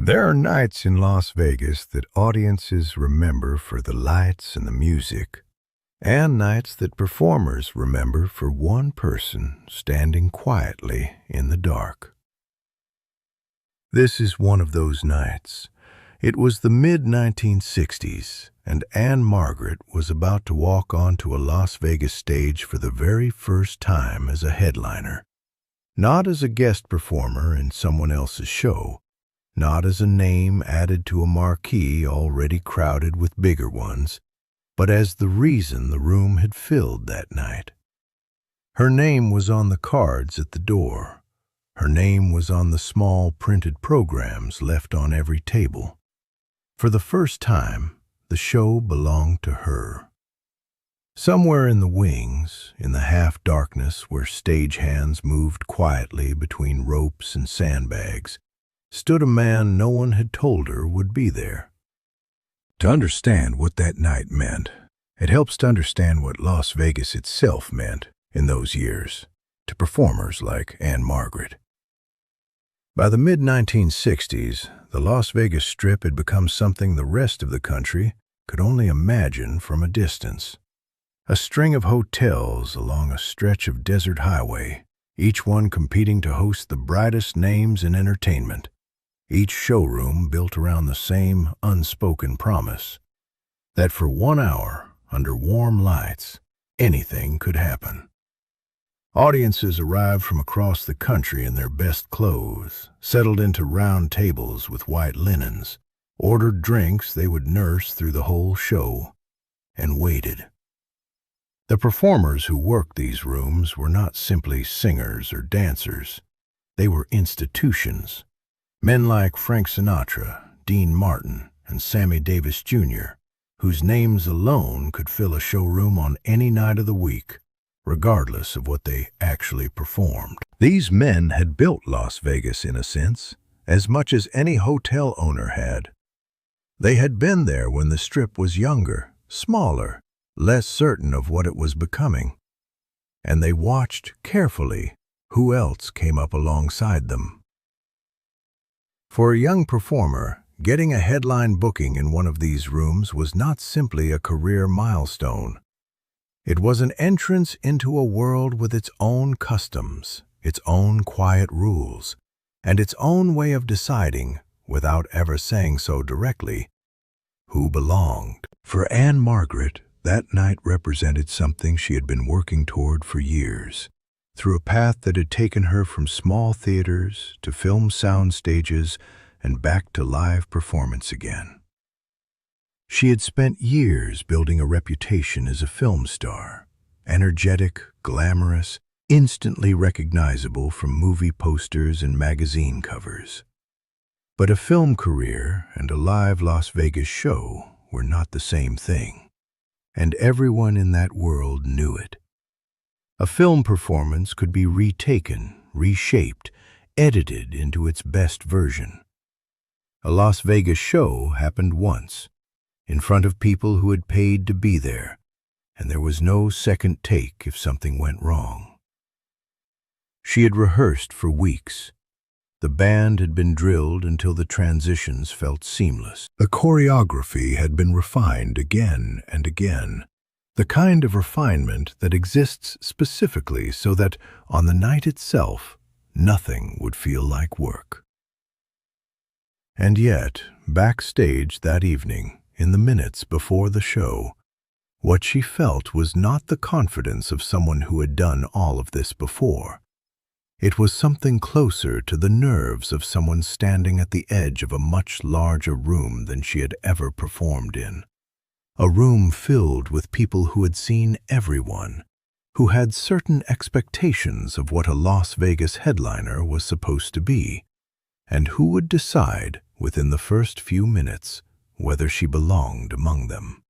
There are nights in Las Vegas that audiences remember for the lights and the music, and nights that performers remember for one person standing quietly in the dark. This is one of those nights. It was the mid-1960s, and Ann-Margret was about to walk onto a Las Vegas stage for the very first time as a headliner. Not as a guest performer in someone else's show, not as a name added to a marquee already crowded with bigger ones, but as the reason the room had filled that night. Her name was on the cards at the door. Her name was on the small printed programs left on every table. For the first time, the show belonged to her. Somewhere in the wings, in the half-darkness where stagehands moved quietly between ropes and sandbags, stood a man no one had told her would be there. To understand what that night meant, it helps to understand what Las Vegas itself meant in those years to performers like Ann-Margret. By the mid-1960s, the Las Vegas Strip had become something the rest of the country could only imagine from a distance. A string of hotels along a stretch of desert highway, each one competing to host the brightest names in entertainment. Each showroom built around the same unspoken promise that for 1 hour, under warm lights, anything could happen. Audiences arrived from across the country in their best clothes, settled into round tables with white linens, ordered drinks they would nurse through the whole show, and waited. The performers who worked these rooms were not simply singers or dancers. They were institutions. Men like Frank Sinatra, Dean Martin, and Sammy Davis Jr., whose names alone could fill a showroom on any night of the week, regardless of what they actually performed. These men had built Las Vegas in a sense, as much as any hotel owner had. They had been there when the Strip was younger, smaller, less certain of what it was becoming, and they watched carefully who else came up alongside them. For a young performer, getting a headline booking in one of these rooms was not simply a career milestone. It was an entrance into a world with its own customs, its own quiet rules, and its own way of deciding, without ever saying so directly, who belonged. For Ann-Margret, that night represented something she had been working toward for years, through a path that had taken her from small theaters to film sound stages and back to live performance again. She had spent years building a reputation as a film star, energetic, glamorous, instantly recognizable from movie posters and magazine covers. But a film career and a live Las Vegas show were not the same thing, and everyone in that world knew it. A film performance could be retaken, reshaped, edited into its best version. A Las Vegas show happened once, in front of people who had paid to be there, and there was no second take if something went wrong. She had rehearsed for weeks. The band had been drilled until the transitions felt seamless. The choreography had been refined again and again. The kind of refinement that exists specifically so that, on the night itself, nothing would feel like work. And yet, backstage that evening, in the minutes before the show, what she felt was not the confidence of someone who had done all of this before. It was something closer to the nerves of someone standing at the edge of a much larger room than she had ever performed in. A room filled with people who had seen everyone, who had certain expectations of what a Las Vegas headliner was supposed to be, and who would decide, within the first few minutes, whether she belonged among them.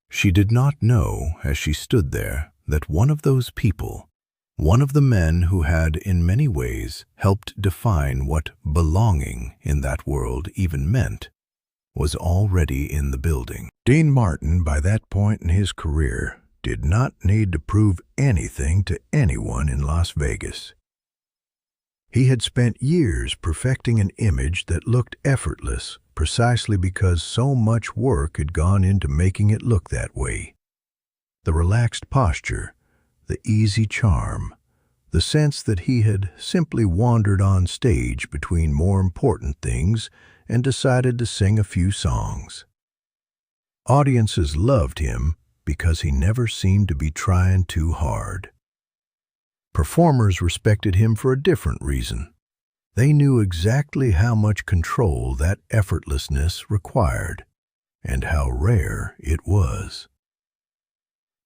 She did not know, as she stood there, that one of those people, one of the men who had in many ways helped define what belonging in that world even meant, was already in the building. Dean Martin, by that point in his career, did not need to prove anything to anyone in Las Vegas. He had spent years perfecting an image that looked effortless, precisely because so much work had gone into making it look that way. The relaxed posture, the easy charm, the sense that he had simply wandered on stage between more important things and decided to sing a few songs. Audiences loved him because he never seemed to be trying too hard. Performers respected him for a different reason. They knew exactly how much control that effortlessness required, and how rare it was.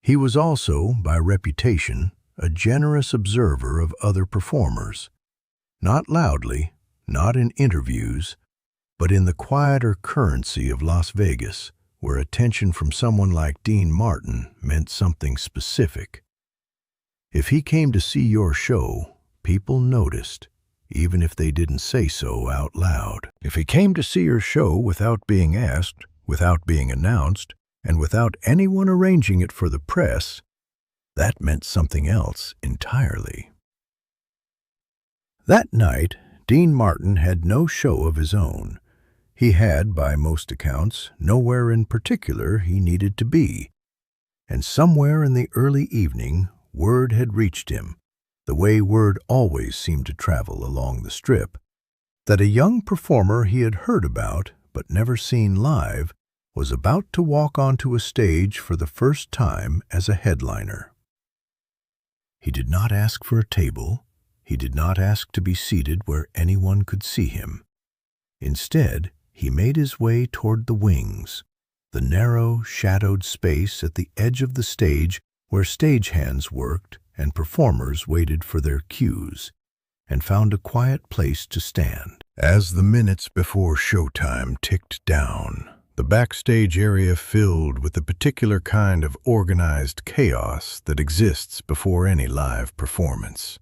He was also, by reputation, a generous observer of other performers, not loudly, not in interviews, but in the quieter currency of Las Vegas, where attention from someone like Dean Martin meant something specific. If he came to see your show, people noticed, even if they didn't say so out loud. If he came to see your show without being asked, without being announced, and without anyone arranging it for the press, that meant something else entirely. That night, Dean Martin had no show of his own. He had, by most accounts, nowhere in particular he needed to be. And somewhere in the early evening, word had reached him, the way word always seemed to travel along the Strip, that a young performer he had heard about but never seen live was about to walk onto a stage for the first time as a headliner. He did not ask for a table. He did not ask to be seated where anyone could see him. Instead, he made his way toward the wings, the narrow, shadowed space at the edge of the stage where stagehands worked and performers waited for their cues, and found a quiet place to stand. As the minutes before showtime ticked down, the backstage area filled with the particular kind of organized chaos that exists before any live performance.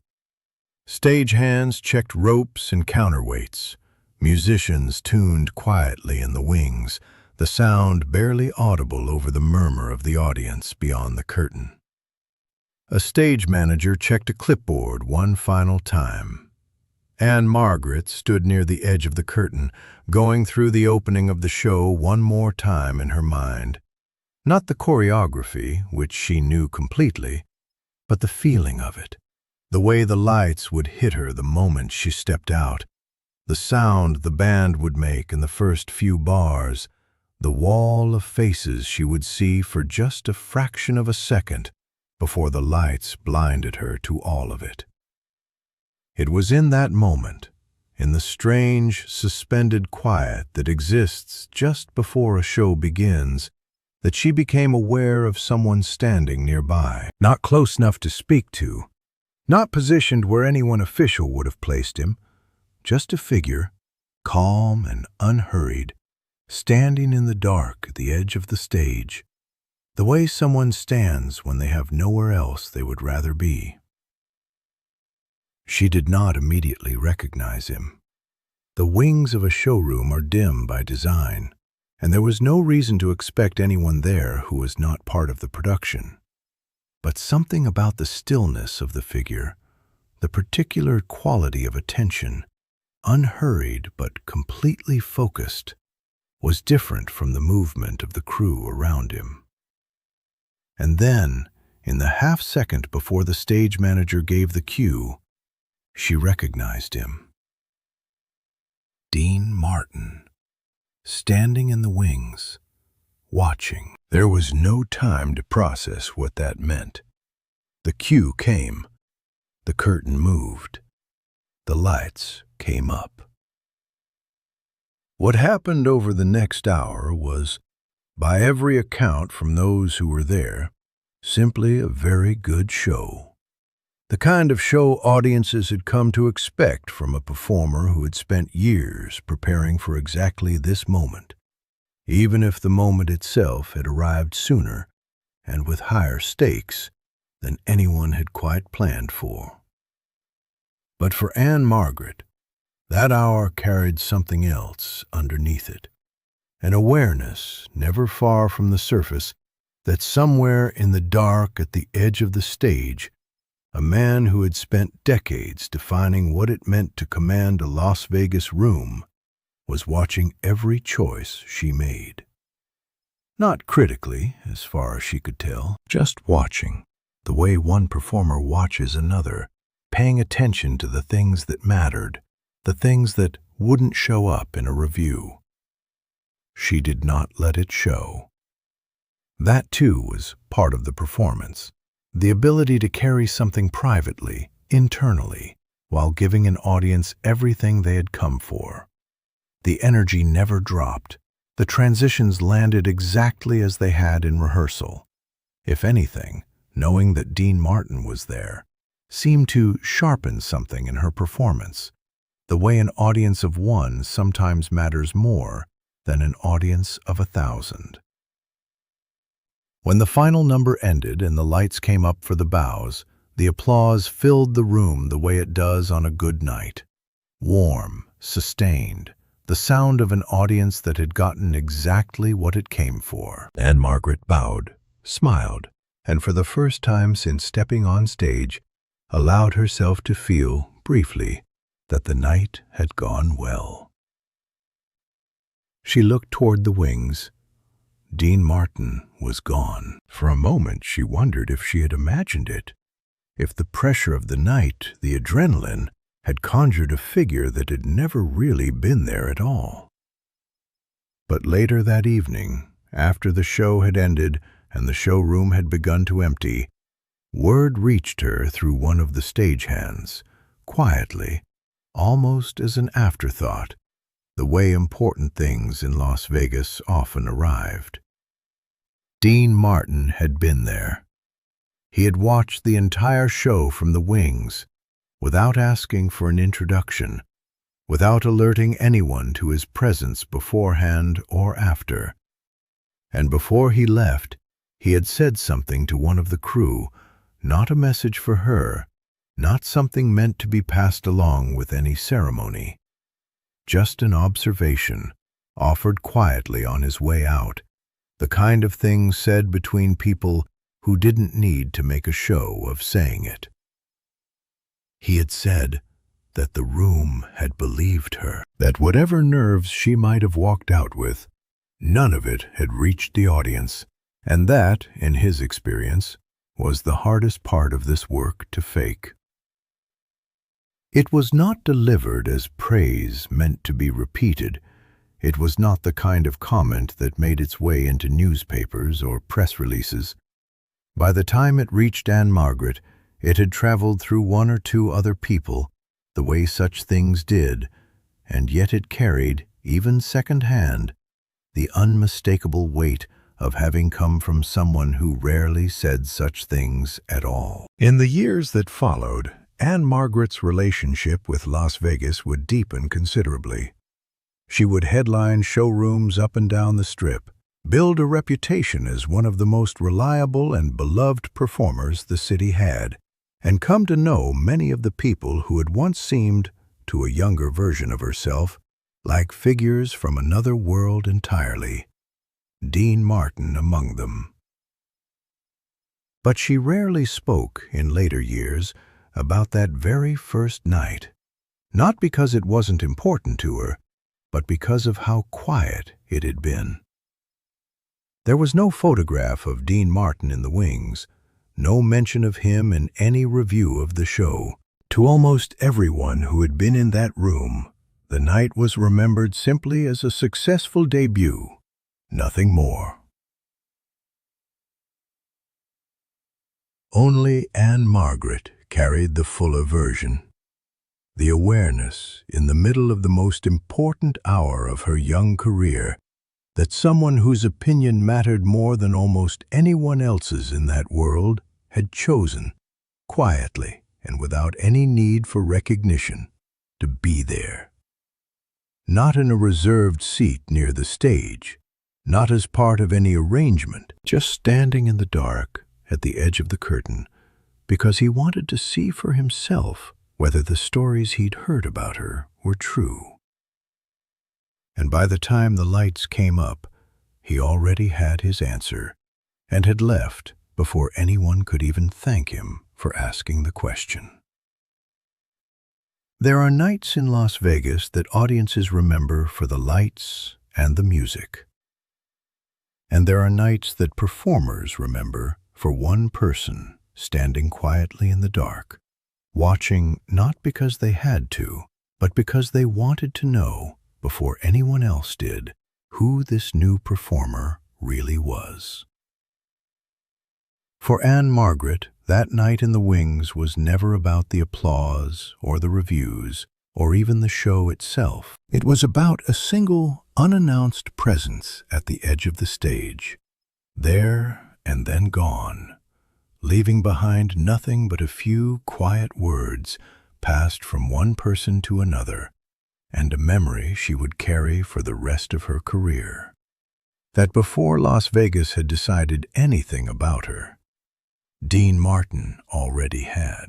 Stagehands checked ropes and counterweights. Musicians tuned quietly in the wings, the sound barely audible over the murmur of the audience beyond the curtain. A stage manager checked a clipboard one final time. Ann-Margret stood near the edge of the curtain, going through the opening of the show one more time in her mind. Not the choreography, which she knew completely, but the feeling of it, the way the lights would hit her the moment she stepped out, the sound the band would make in the first few bars, the wall of faces she would see for just a fraction of a second before the lights blinded her to all of it. It was in that moment, in the strange, suspended quiet that exists just before a show begins, that she became aware of someone standing nearby, not close enough to speak to, not positioned where anyone official would have placed him, just a figure, calm and unhurried, standing in the dark at the edge of the stage, the way someone stands when they have nowhere else they would rather be. She did not immediately recognize him. The wings of a showroom are dim by design, and there was no reason to expect anyone there who was not part of the production. But something about the stillness of the figure, the particular quality of attention, unhurried but completely focused, was different from the movement of the crew around him. And then, in the half-second before the stage manager gave the cue, she recognized him. Dean Martin, standing in the wings, watching. There was no time to process what that meant. The cue came. The curtain moved. The lights came up. What happened over the next hour was, by every account from those who were there, simply a very good show. The kind of show audiences had come to expect from a performer who had spent years preparing for exactly this moment, even if the moment itself had arrived sooner and with higher stakes than anyone had quite planned for. But for Ann-Margret, that hour carried something else underneath it, an awareness never far from the surface that somewhere in the dark at the edge of the stage, A man who had spent decades defining what it meant to command a Las Vegas room was watching every choice she made. Not critically, as far as she could tell, just watching, the way one performer watches another, paying attention to the things that mattered, the things that wouldn't show up in a review. She did not let it show. That, too, was part of the performance. The ability to carry something privately, internally, while giving an audience everything they had come for. The energy never dropped. The transitions landed exactly as they had in rehearsal. If anything, knowing that Dean Martin was there seemed to sharpen something in her performance, the way an audience of one sometimes matters more than an audience of 1,000. When the final number ended and the lights came up for the bows, the applause filled the room the way it does on a good night. Warm, sustained, the sound of an audience that had gotten exactly what it came for. Ann-Margret bowed, smiled, and for the first time since stepping on stage, allowed herself to feel, briefly, that the night had gone well. She looked toward the wings. Dean Martin was gone. For a moment she wondered if she had imagined it, if the pressure of the night, the adrenaline, had conjured a figure that had never really been there at all. But later that evening, after the show had ended and the showroom had begun to empty, word reached her through one of the stagehands, quietly, almost as an afterthought, the way important things in Las Vegas often arrived. Dean Martin had been there. He had watched the entire show from the wings, without asking for an introduction, without alerting anyone to his presence beforehand or after. And before he left, he had said something to one of the crew, not a message for her, not something meant to be passed along with any ceremony. Just an observation, offered quietly on his way out, the kind of thing said between people who didn't need to make a show of saying it. He had said that the room had believed her, that whatever nerves she might have walked out with, none of it had reached the audience, and that, in his experience, was the hardest part of this work to fake. It was not delivered as praise meant to be repeated. It was not the kind of comment that made its way into newspapers or press releases. By the time it reached Ann-Margret, it had traveled through one or two other people, the way such things did, and yet it carried, even second-hand, the unmistakable weight of having come from someone who rarely said such things at all. In the years that followed, Ann-Margret's relationship with Las Vegas would deepen considerably. She would headline showrooms up and down the Strip, build a reputation as one of the most reliable and beloved performers the city had, and come to know many of the people who had once seemed, to a younger version of herself, like figures from another world entirely, Dean Martin among them. But she rarely spoke, in later years, about that very first night, not because it wasn't important to her, but because of how quiet it had been. There was no photograph of Dean Martin in the wings, no mention of him in any review of the show. To almost everyone who had been in that room, the night was remembered simply as a successful debut, nothing more. Only Ann-Margret carried the fuller version. The awareness, in the middle of the most important hour of her young career, that someone whose opinion mattered more than almost anyone else's in that world had chosen, quietly and without any need for recognition, to be there. Not in a reserved seat near the stage, not as part of any arrangement, just standing in the dark at the edge of the curtain, because he wanted to see for himself whether the stories he'd heard about her were true. And by the time the lights came up, he already had his answer, and had left before anyone could even thank him for asking the question. There are nights in Las Vegas that audiences remember for the lights and the music. And there are nights that performers remember for one person standing quietly in the dark, watching not because they had to, but because they wanted to know, before anyone else did, who this new performer really was. For Ann-Margret, that night in the wings was never about the applause or the reviews or even the show itself. It was about a single, unannounced presence at the edge of the stage, there and then gone, leaving behind nothing but a few quiet words passed from one person to another, and a memory she would carry for the rest of her career. That before Las Vegas had decided anything about her, Dean Martin already had.